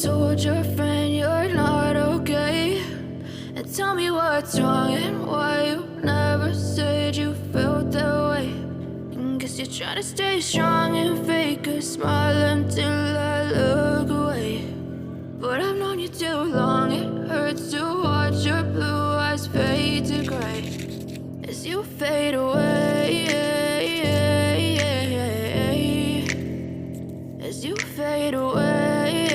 told your friend you're not okay? And tell me what's wrong and why you never said you felt that way. And guess you're trying to stay strong and fake a smile until I look away. But I've known you too long, it hurts to watch your blue eyes fade to gray as you fade away, as you fade away.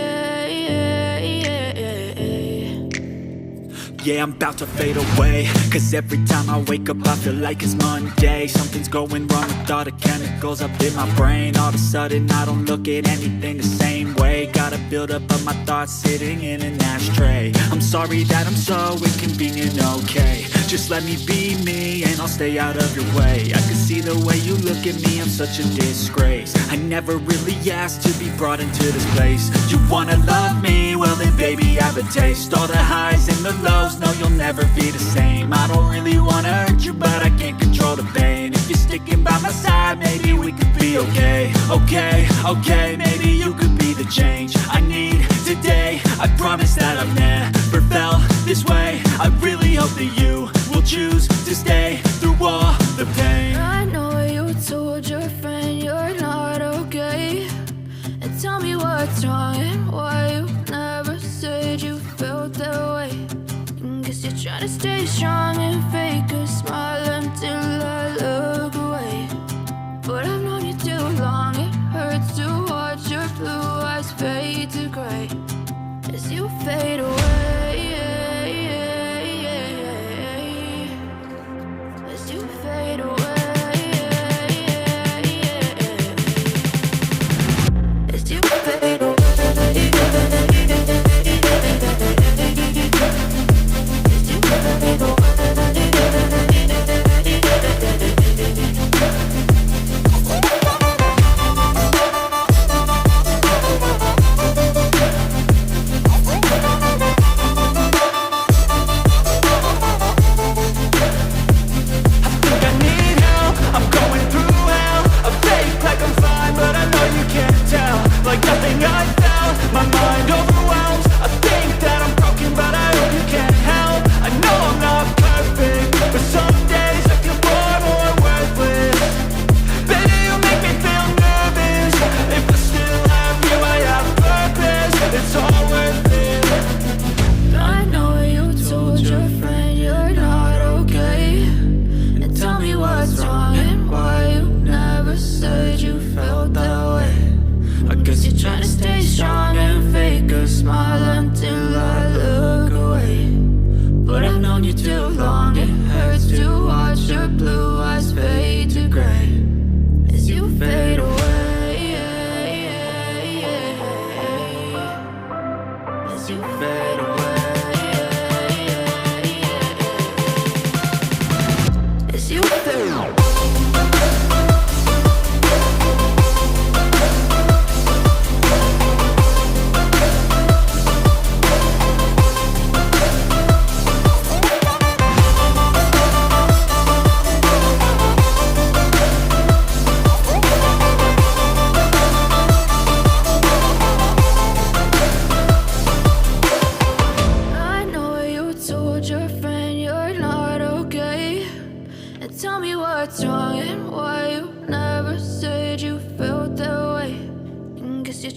Yeah, I'm about to fade away, cause every time I wake up I feel like it's Monday. Something's going wrong with all the chemicals up in my brain. All of a sudden I don't look at anything the same way. Gotta build up of my thoughts sitting in an ashtray. I'm sorry that I'm so inconvenient, okay? Just let me be me and I'll stay out of your way. I can see the way you look at me, I'm such a disgrace. I never really asked to be brought into this place. You wanna love me? Well then baby have a taste. All the highs and the lows, no you'll never be the same. I don't really wanna hurt you but I can't control the pain. If you're sticking by my side, maybe we could be okay. Okay, maybe you could be the change I need today. I promise that I've never felt this way. I really hope that you will choose to stay through all the pain. I know you told your friend you're not okay. And tell me what's wrong and why you never said you felt that way. And guess you're trying to stay strong and fake a smile until I look away. But I've known you too long, it hurts to watch your blue eyes fade to gray as you fade away, as you fade away, as you fade away.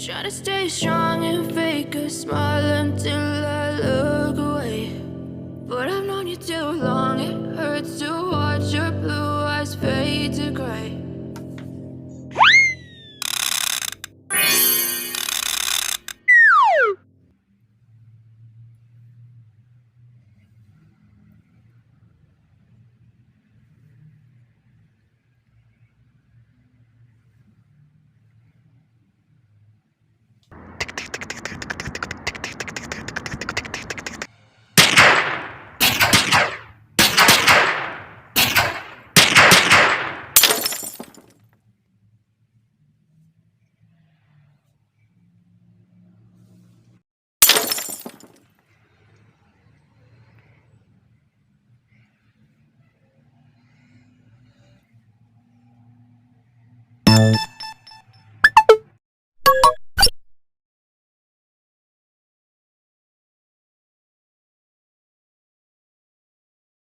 Try to stay strong and fake a smile until I look away. But I've known you too long, it hurts to watch your blue eyes fade to gray